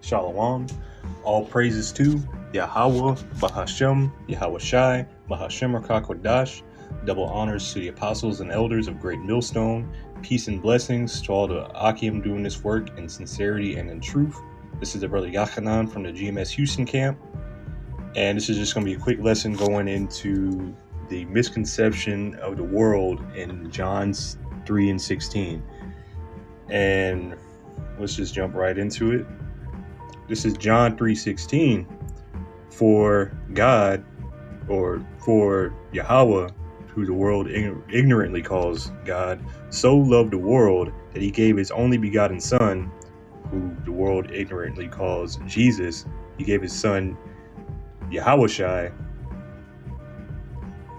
Shalom. All praises to Yahweh, Bahashem, Yahweh Shai, Bahashem Rakakwadash. Double honors to the apostles and elders of Great Millstone. Peace and blessings to all the Akim doing this work in sincerity and in truth. This is the brother Yachanan from the GMS Houston camp. And this is just going to be a quick lesson going into the misconception of the world in John 3 and 16. And let's just jump right into it. This is John 3:16. For God, or for Yahweh, who the world ignorantly calls God, so loved the world that he gave his only begotten Son, who the world ignorantly calls Jesus. He gave his Son Yahweh Shai.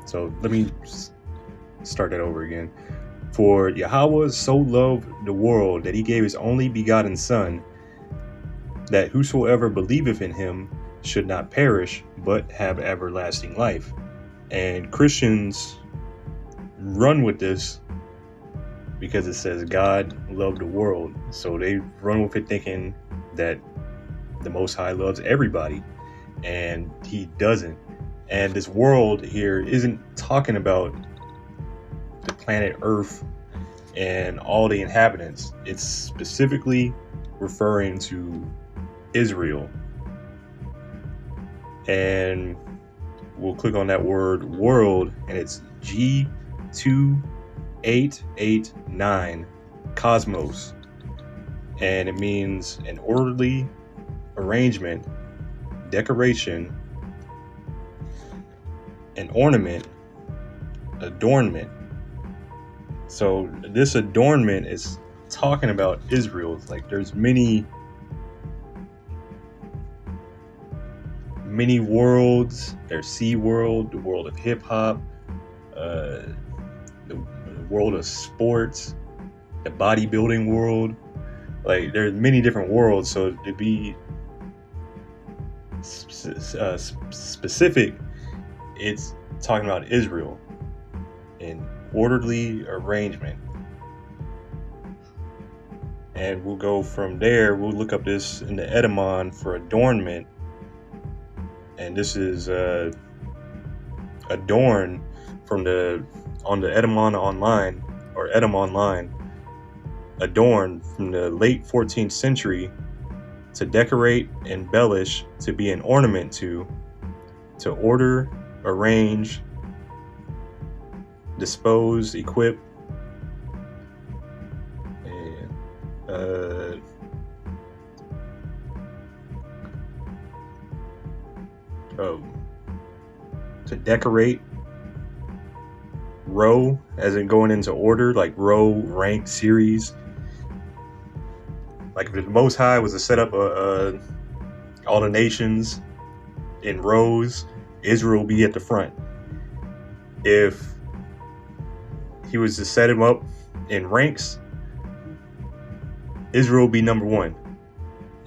So let me start that over again. For Yahweh so loved the world that he gave his only begotten Son, that whosoever believeth in him should not perish, but have everlasting life. And Christians run with this because it says God loved the world. So they run with it thinking that the Most High loves everybody, and he doesn't. And this world here isn't talking about the planet Earth and all the inhabitants. It's specifically referring to Israel. And we'll click on that word world, and it's G2889, cosmos. And it means an orderly arrangement, decoration, an ornament, adornment. So this adornment is talking about Israel. Like there's many worlds. There's Sea World, the world of hip hop, the world of sports, the bodybuilding world. Like there's many different worlds. So to be specific, it's talking about Israel in orderly arrangement. And we'll go from there. We'll look up this in the etymon for adornment. And this is adorn on the etymon online, or etym online. Adorn from the late 14th century, to decorate, embellish, to be an ornament to order, arrange, dispose, equip, and to decorate, row, as in going into order, like row, rank, series. Like if the Most High was to set up all the nations in rows, Israel will be at the front. If he was to set him up in ranks, Israel will be number one.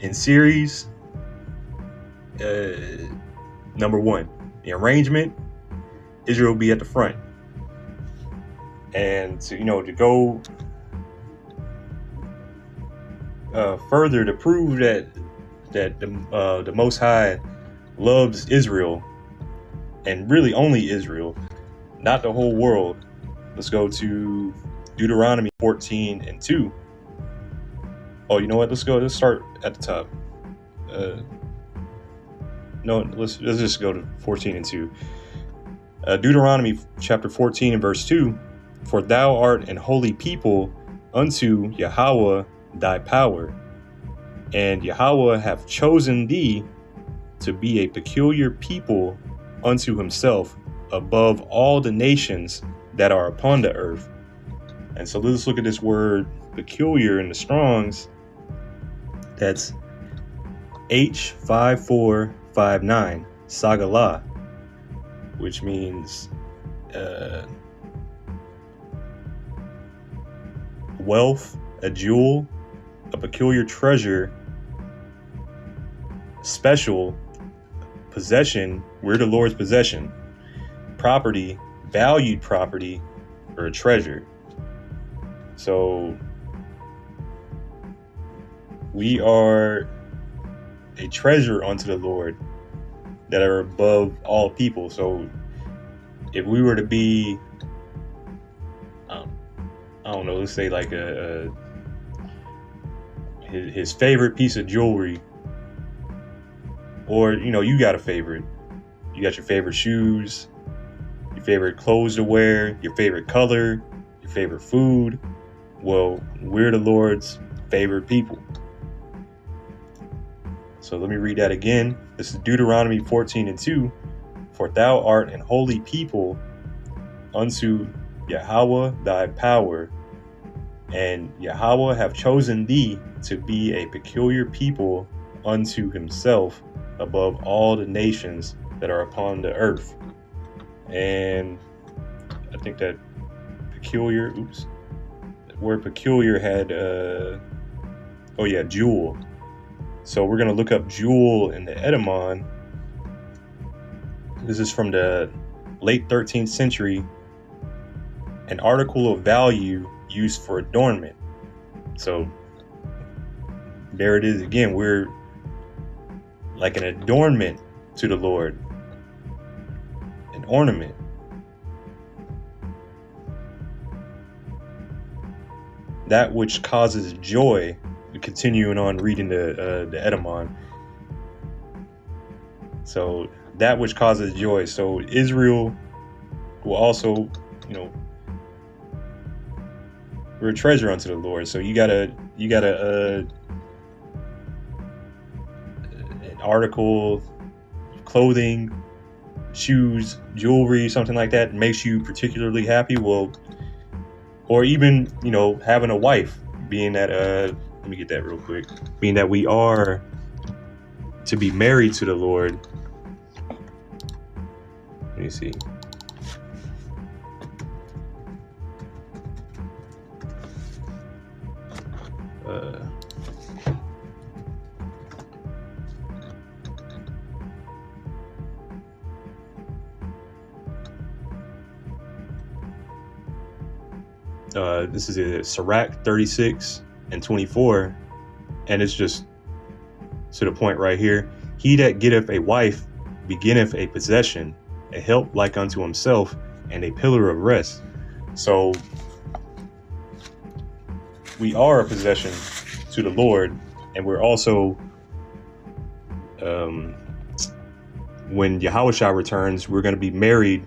In series, number one. The arrangement, Israel will be at the front. And to go further to prove that the Most High loves Israel, and really only Israel, not the whole world. Let's go to Deuteronomy 14 and 2. Oh, you know what? Let's start at the top. No, let's just go to 14 and 2. Deuteronomy chapter 14 and verse 2. For thou art an holy people unto Yahweh thy power, and Yahweh hath chosen thee to be a peculiar people unto himself above all the nations that are upon the earth. And so let's look at this word peculiar in the Strong's. That's H5459, Sagala, which means wealth, a jewel, a peculiar treasure, special, possession, we're the Lord's possession, property, valued property, or a treasure. So we are a treasure unto the Lord that are above all people. So if we were to be, I don't know, let's say like his favorite piece of jewelry, or you got a favorite. You got your favorite shoes, your favorite clothes to wear, your favorite color, your favorite food. Well, we're the Lord's favorite people. So let me read that again. This is Deuteronomy 14:2. For thou art an holy people unto Yahweh thy power, and Yahweh have chosen thee to be a peculiar people unto himself above all the nations that are upon the earth. And I think that peculiar, that word peculiar had, jewel. So we're going to look up jewel in the Edymon. This is from the late 13th century, an article of value used for adornment. So there it is again. We're like an adornment to the Lord, an ornament. That which causes joy. Continuing on reading the Edymon. So that which causes joy. So Israel will also, we're a treasure unto the Lord. So you got an article, clothing, shoes, jewelry, something like that makes you particularly happy. Well, or even, having a wife, being that, let me get that real quick. Being that we are to be married to the Lord. Let me see. This is Sirach 36:24, and it's just to the point right here. He that getteth a wife beginneth a possession, a help like unto himself, and a pillar of rest. So we are a possession to the Lord, and we're also, when Yahushua returns, we're going to be married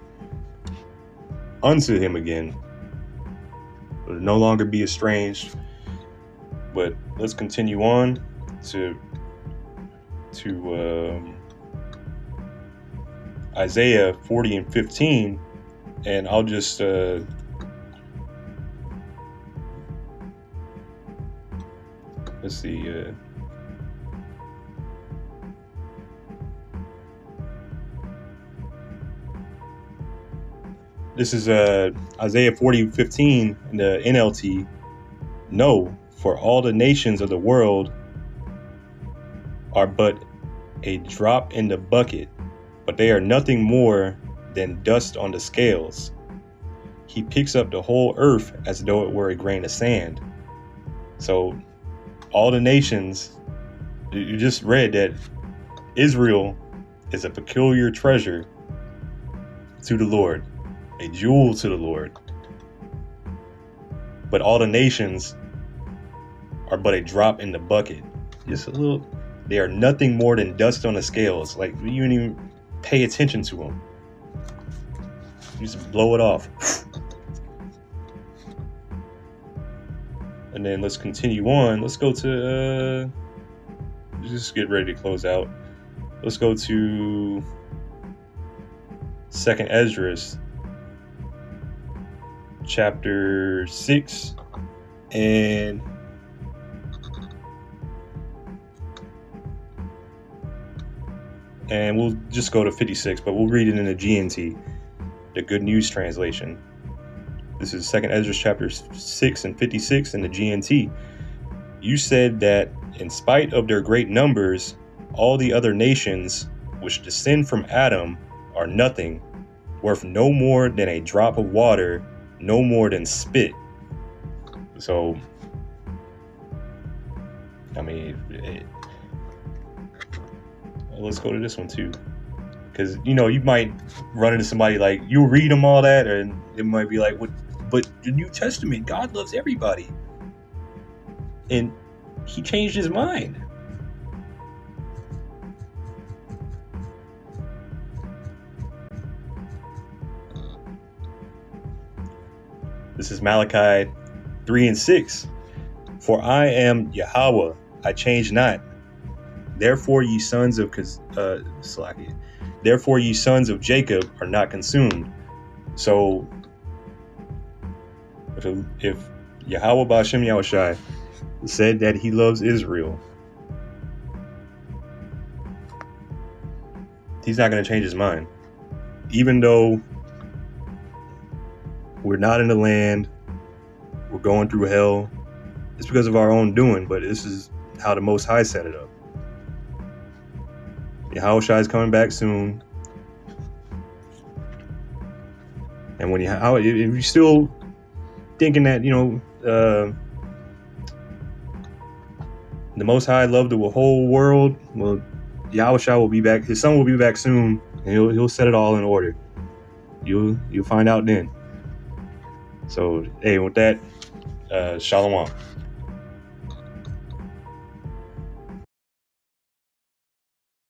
unto him again. We'll no longer be estranged. But let's continue on to Isaiah 40:15, and I'll just let's see. This is Isaiah 40:15 in the NLT. No, for all the nations of the world are but a drop in the bucket, but they are nothing more than dust on the scales. He picks up the whole earth as though it were a grain of sand. So all the nations, you just read that Israel is a peculiar treasure to the Lord, a jewel to the Lord. But all the nations are but a drop in the bucket. Just a little, they are nothing more than dust on the scales. Like, you don't even pay attention to them. You just blow it off. And then let's continue on. Let's go to, just get ready to close out. Let's go to 2nd Esdras, chapter 6, and we'll just go to 56, but we'll read it in the GNT, the Good News Translation. This is 2nd Esdras chapter 6 and 56 in the GNT. You said that in spite of their great numbers, all the other nations which descend from Adam are nothing, worth no more than a drop of water, no more than spit. So, I mean, let's go to this one too. Because, you know, you might run into somebody like, you read them all that, and it might be like, what? But the New Testament, God loves everybody. And he changed his mind. This is Malachi 3:6. For I am Yahweh, I change not. Therefore ye sons of Therefore ye sons of Jacob are not consumed. So if Yahweh Ba'ashem Yahushai said that he loves Israel, he's not going to change his mind. Even though we're not in the land, we're going through hell, it's because of our own doing, but this is how the Most High set it up. Yahushua is coming back soon. And when if you're still thinking that, you know, the Most High loved the whole world, well, Yahushua will be back. His son will be back soon, and he'll set it all in order. You'll find out then. So, hey, with that, Shalom.